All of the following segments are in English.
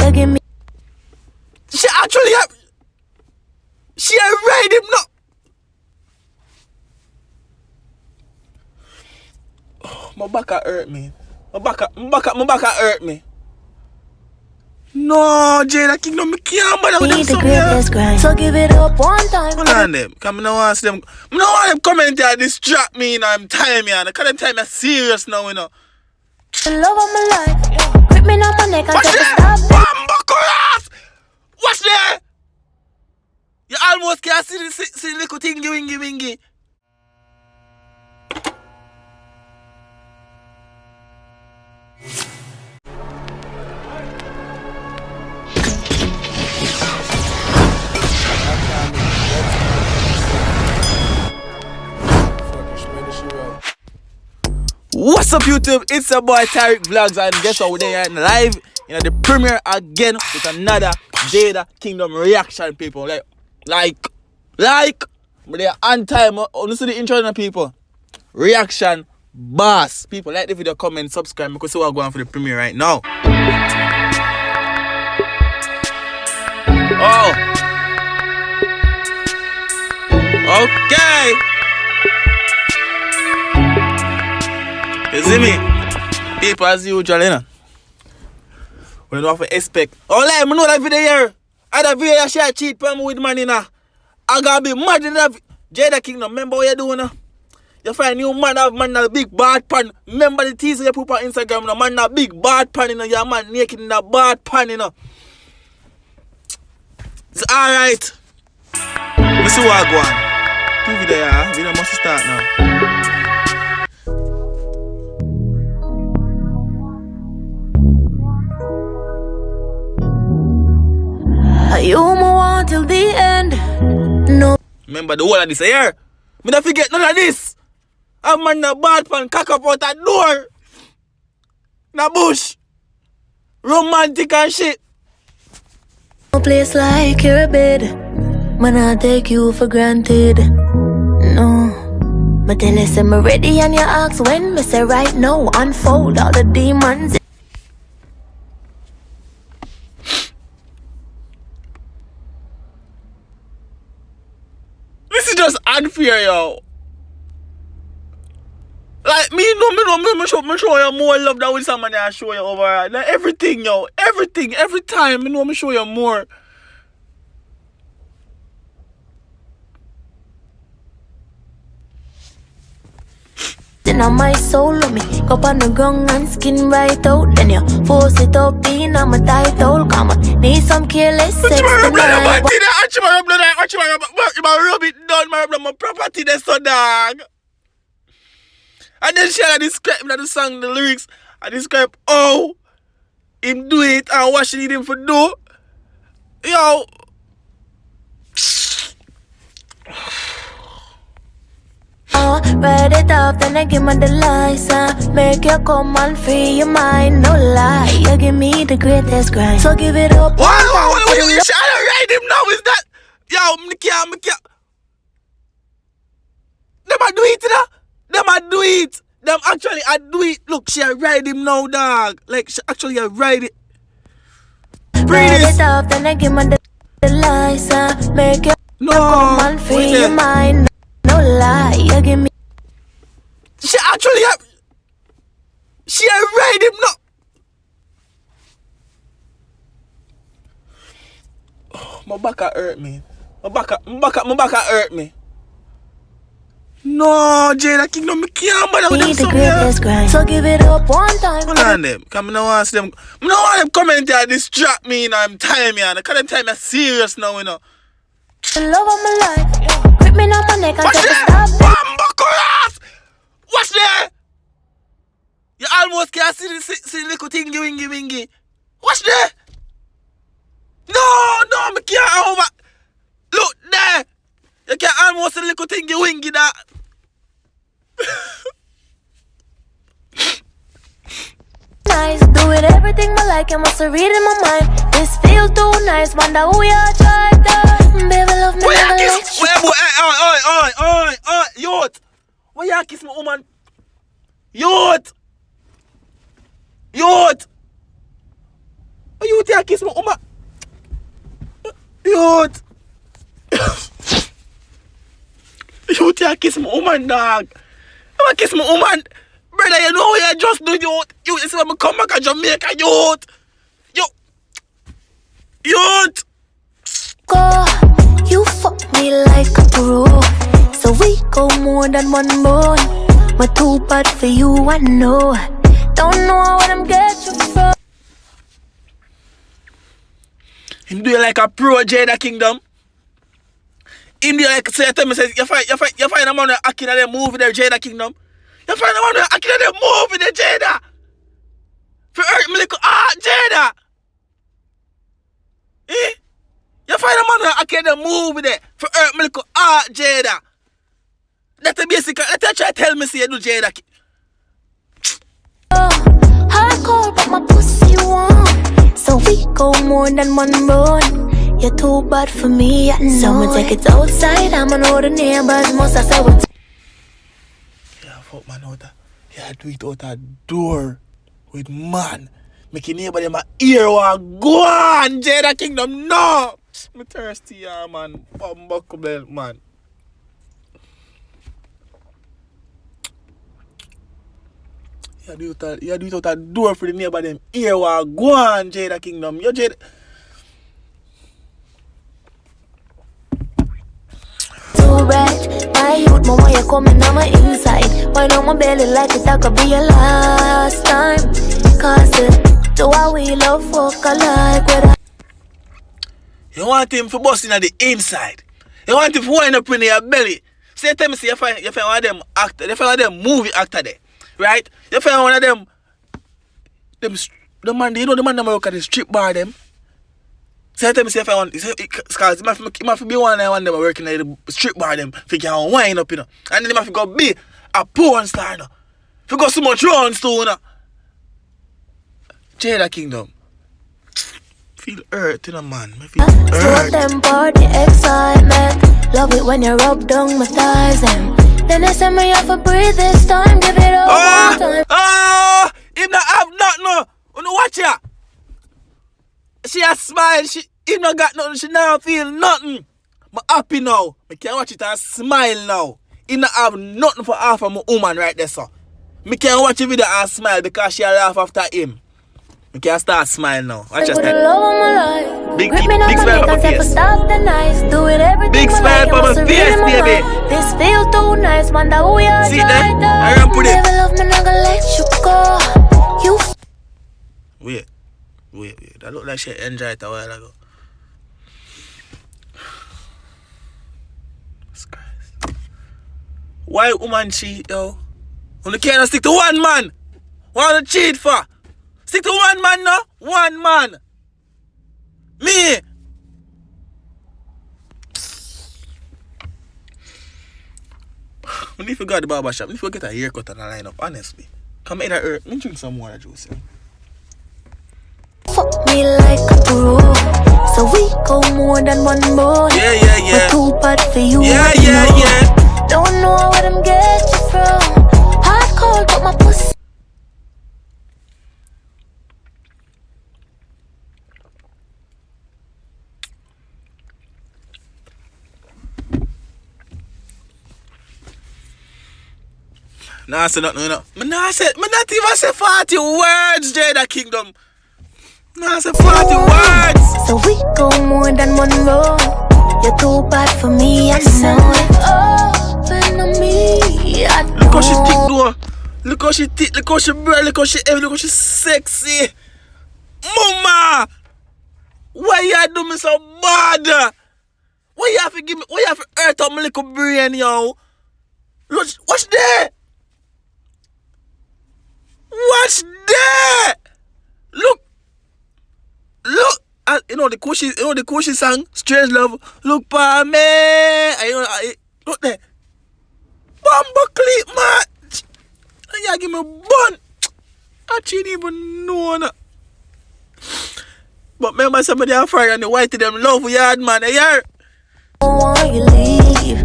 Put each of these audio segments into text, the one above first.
you give me. She actually she ride him now. Oh, my back hurt me. My back hurt me. No, Jada Kingdom, me can't bother with them Need the some greatest grind. So give it up one time. Hold on them. Cause I don't want them. I don't want them comment here distract me, you know, I'm time, you know. Cause them time are serious now, you know. The love of my life. Grip me up my neck and Watch take a there! stop. Bambacuras! Watch there! You almost can't see the little thingy wingy wingy. What's up YouTube? It's your boy Tyrekevlogs, and guess what, we're there live in the premiere again with another Jada Kingdom reaction, people. Like but they're on time. Listen to the intro, people. Reaction boss. People, like the video, comment, subscribe, because we're going for the premiere right now. Oh. Okay. You see me? People as usual, you know. We don't have to expect. Oh, like, I know that video here. I that video here, share cheat for me with money, you know. I gotta be mad in that Jada Kingdom. Remember what you doing, you know? You find new man have man a big bad pan. Remember the teaser you put on Instagram, you know? Man a big bad pan, you know? Your man naked in a bad pan, you know? It's alright. Let's see what I go on. Two video here. Video must start now. You move on till the end. No. Remember the whole of this here. Me don't forget none of this. A man na bad pan cock up out that door. Na bush. Romantic and shit. No place like your bed. Man, I take you for granted. No. But tell us I'm ready and you ask when. Me say right now, unfold all the demons. This is just unfair, yo. Like, me show you more love than with someone I show you over. Like, everything, yo. Everything, every time, me show you more. On my soul, me go on the ground and skin right out. Then you force it up in on my title. Come on, need some careless sex tonight. Rub it down, my property, that's so dog. And then she had describe the song, the lyrics, I describe how him do it and what she need him for do. Yo. Write it up, then I give me the license. Make you come and free your mind, no lie. You give me the greatest grind, so give it up. What you trying to write him now? Is that? Yo, me can't. Them a do it, you know? Them a do it. Them actually a do it. Look, she a ride him now, dog. Like, she actually a ride it. Write it up, then I give me the license. Make you come and free your mind, no lie. You give me. She actually she a ride him now. Oh, my back hurt me. My back hurt me. No, Jada Kingdom, me can't bother with them Need the some greatest grind, so give it up one time. Hold on them. Cause I don't want them comment here distract me, you know, I'm time, you know. Cause them time are serious now, you know. The love of my life. Grip me up my neck and take a stop. Bambacuras! Watch there! You almost can't see the little thingy wingy wingy. Watch there! No, me can't over. Look there! You can almost see the little thingy wingy that. Nice, do it everything I like, I must read in my mind. This feels too nice, wonder who you try to. Baby, love me, never let you. Youth! Why you kiss my woman? Youth! You take kiss my woman. Youth. You take kiss my woman, dog. I'm kiss my woman. Brother, you know what you just do, youth. You see when I come back to Jamaica, youth. Youth. Go, you fuck me like a pro. So we go more than one bone. But too bad for you, I know. Don't know what I'm getting from. Him do you like a pro Jada Kingdom? Him do you like, so you tell me, say, you find a man acting at the movie there, Jada Kingdom? You find a man acting at the movie there, Jada? For hurt me little Jada? Eh? You find a man acting at the movie there, for hurt me little Jada? That's the basic, let's try to tell me, say you do Jada. Hardcore, but my pussy warm. So we go more than one bone. You're too bad for me, I know. Someone take it outside, I'ma know the neighbors. Most I say what. Yeah, fuck man out there. Yeah, do it out a door with man. Make your neighbor them a ear or go on, Jada Kingdom. No! Me thirsty, yeah, man. Buckle belt, man. You do it out a door for the neighbor them ear or go on, Jada Kingdom. You Jada. Too bright, my youth, mama, you coming on my inside. Why on my belly like it, that could be your last time. Cause the way we love fuck alike with a. You want him for busting at the inside. You want him for wind up in your belly. Say, tell me, say, you find one of them actor, you find one of them movie actor there. Right? You find one of them the man, you know the man that work at the strip bar them. So tell me say if I want, because it must be one of them working at the strip bar them, if you can wind up, you know. And then they must go be a porn star, you know. If you got so much rounds too, you know. Jada Kingdom. Feel hurt, you know, man. I feel hurt. Them party excitement. Love it when you rub down my thighs and then they send me off a breathe this time. Give it all one time. Him not have nothing, no. You know watch ya. She a smile, he not got nothing, she now feel nothing. But happy now. I can watch it and smile now. He not have nothing for half of my woman right there, so. I can watch the video and smile because she laugh after him. I can start smiling now. Watch just that. Big smile on my face. Big smile on my face, baby. This feel too nice, man. That we are. See that? I ran put it. Never love me, not gonna let you go. You. Wait. That look like she enjoyed it a while ago. Jesus Christ. Why woman cheat, yo? Only can't stick to one man. What to cheat for? Stick to one man, no? One man. Me. When you forgot the barber shop, if you get a haircut and a line up, honestly. Come in that earth. Me drink some water juice. Fuck me like a pro. So we go more than one bone. Yeah. We're too bad for you. Yeah. Don't know where I'm getting from. Hardcore, but my pussy. Nah, I said nothing, you know. Me not even say 40 words, Jada Kingdom. Nah, I said 40 words. So we go more than one road. You're too bad for me, I know it. Open to me, I know. Look how she thick, though. Look how she thick, look how she bright, look how she heavy, look how she sexy. Mama! Why you do me so bad? Why you have to give me, why you have to hurt up my little brain, yo? Watch there! What's that? Look. You know the Kushi song, Strange Love. Look for me. Look there. Bumble clip, man. You give me a bun. I didn't even know. No. But remember somebody on fire and the white to them love yard, man. You hear? Why you leave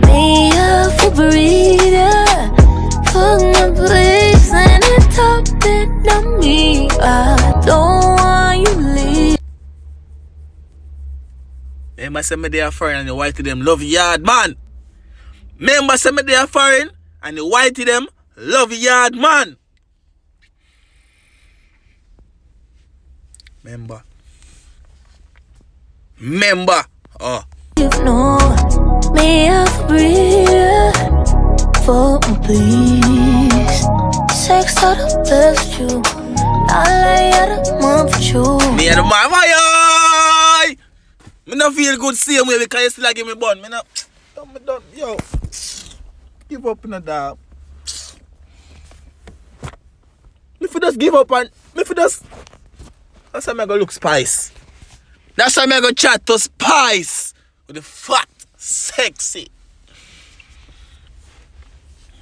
me up for breather? Fuck my place and it top it on me. I don't want you leave. Remember say me they are foreign and the white to them love yard man. Remember say me they are foreign and the white to them love yard man. Remember. Oh. You know me have breathe for me, please. Sex out of best you. I lay out of month for you. Me and the man, why? Me not feel good same way because you still give me bun. Me not. Me done. Yo. Give up in the dog. Me for just give up and me for just. That's how I go look spice. That's how I go chat to spice. With the fat, sexy.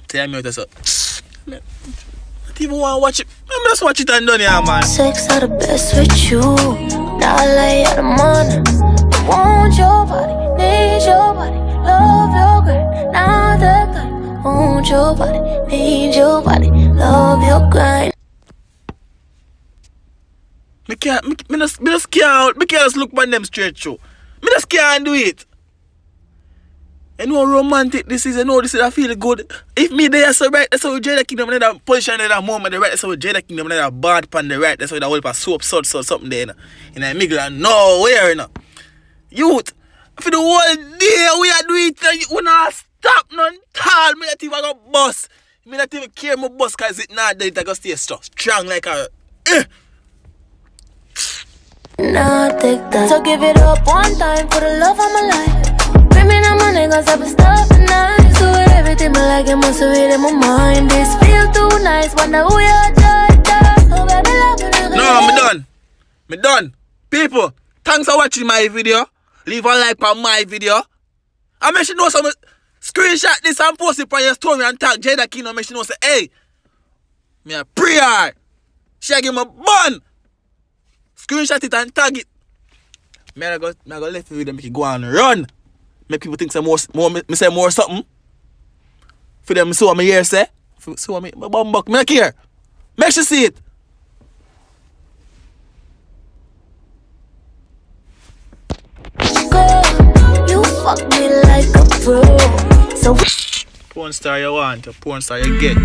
Tell me what that's up. I don't even want to watch it. I'm just watch it and done here, man. Sex are the best with you. Now I lay out the money. I want your body, need your body, love your grind. Now the grind. Want your body, need your body, love your grind. Me just can't look on them straight show. Me just can't do it. I know romantic this is, I know this is, I feel good. If me there so right, that's how Jada Kingdom in that position in that moment, the right, that's how Jada Kingdom in that bad pan the right, that's how the whole pa soap salt something there, in a middle and nowhere, you know. Youth, for the whole day we are doing it, we not stop none tall, me not even go bust. Me not even care my bus cause it not dead, I go stay strong like a Now take that. So give it up one time for the love of my life. Bring me that money, cause I've been stopping nice. Do everything but like it must have read in my mind. This feel too nice, wonder who you're just. Oh baby, love me. No, me done. People, thanks for watching my video. Leave a like on my video. I make sure you know some screenshot this and post it on your story and tag Jada Kingdom. Make sure you know say, hey, me a prayer. She give me a bun. Screenshot it and tag it. Me go left the video, make it go and run. Make people think say more say more something. For them see what me here say. See what me bum buck. Me not care. Make sure see it. Girl, you fuck me like a pro. So porn star you want, a porn star you get.